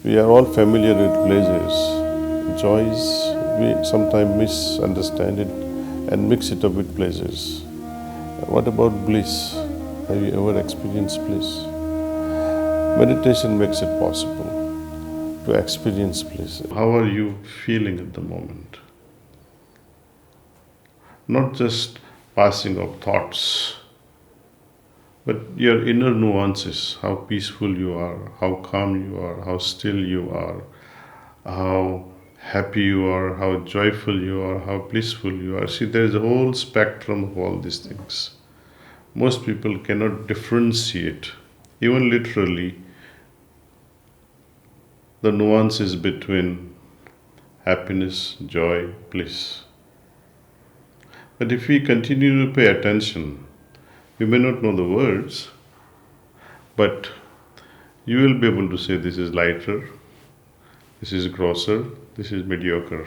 We are all familiar with pleasures. Joys, we sometimes misunderstand it and mix it up with pleasures. What about bliss? Have you ever experienced bliss? Meditation makes it possible to experience bliss. How are you feeling at the moment? Not just passing of thoughts, but your inner nuances, how peaceful you are, how calm you are, how still you are, how happy you are, how joyful you are, how blissful you are. See, there is a whole spectrum of all these things. Most people cannot differentiate, even literally, the nuances between happiness, joy, bliss. But if we continue to pay attention, we may not know the words, but you will be able to say this is lighter, this is grosser, this is mediocre.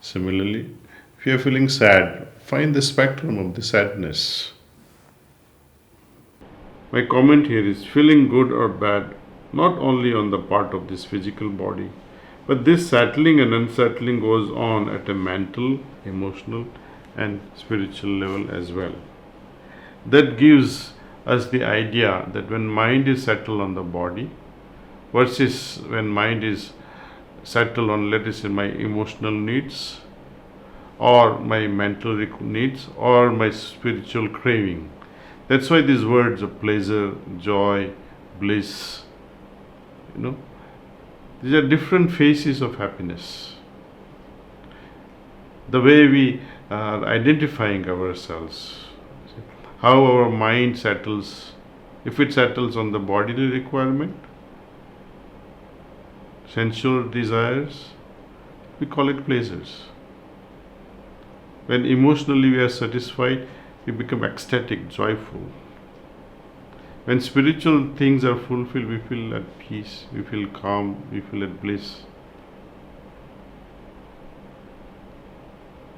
Similarly, if you are feeling sad, find the spectrum of the sadness. My comment here is feeling good or bad, not only on the part of this physical body, but this settling and unsettling goes on at a mental, emotional, and spiritual level as well. That gives us the idea that when mind is settled on the body versus when mind is settled on, let us say, my emotional needs or my mental needs or my spiritual craving. That's why these words of pleasure, joy, bliss, these are different phases of happiness. The way we are identifying ourselves, how our mind settles, if it settles on the bodily requirement, sensual desires, we call it pleasures. When emotionally we are satisfied, we become ecstatic, joyful. When spiritual things are fulfilled, we feel at peace, we feel calm, we feel at bliss.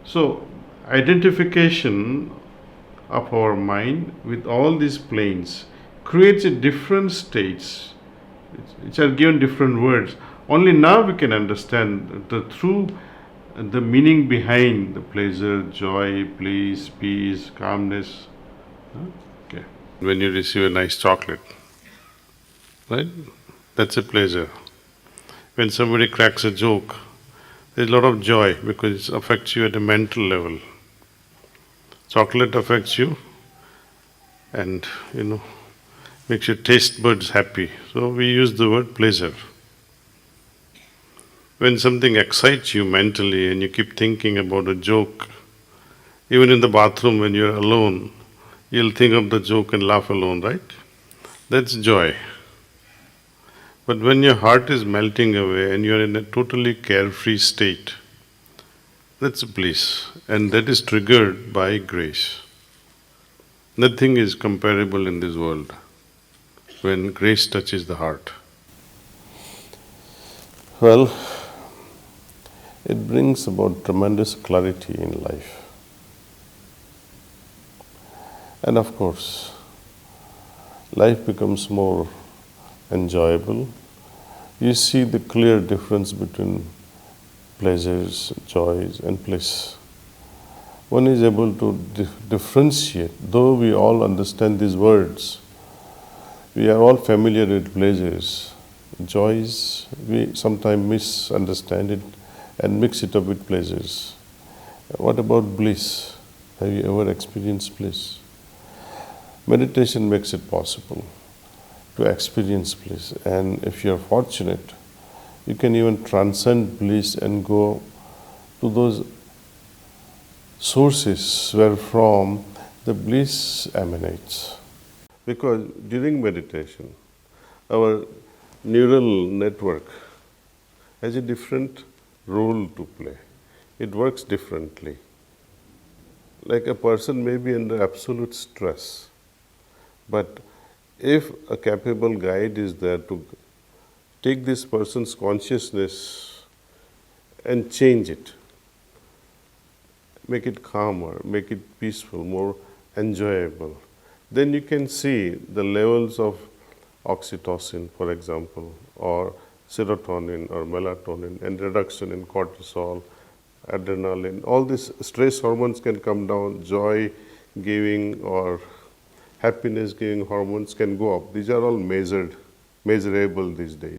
So, identification of our mind with all these planes creates a different states, which are given different words. Only now we can understand the true, the meaning behind the pleasure, joy, bliss, peace, calmness. Okay. When you receive a nice chocolate, right? That's a pleasure. When somebody cracks a joke, there's a lot of joy because it affects you at a mental level. Chocolate affects you and, makes your taste buds happy. So we use the word pleasure. When something excites you mentally and you keep thinking about a joke, even in the bathroom when you're alone, you'll think of the joke and laugh alone, right? That's joy. But when your heart is melting away and you're in a totally carefree state, that's bliss, and that is triggered by grace. Nothing is comparable in this world when grace touches the heart. Well, it brings about tremendous clarity in life. And of course, life becomes more enjoyable. You see the clear difference between pleasures, joys, and bliss. One is able to differentiate, though we all understand these words. We are all familiar with pleasures. Joys, we sometimes misunderstand it and mix it up with pleasures. What about bliss? Have you ever experienced bliss? Meditation makes it possible to experience bliss, and if you are fortunate, you can even transcend bliss and go to those sources where from the bliss emanates. Because during meditation, our neural network has a different role to play. It works differently. Like a person may be under absolute stress, but if a capable guide is there to take this person's consciousness and change it, make it calmer, make it peaceful, more enjoyable, then you can see the levels of oxytocin, for example, or serotonin or melatonin, and reduction in cortisol, adrenaline. All these stress hormones can come down, joy giving or happiness giving hormones can go up. These are all measurable these days.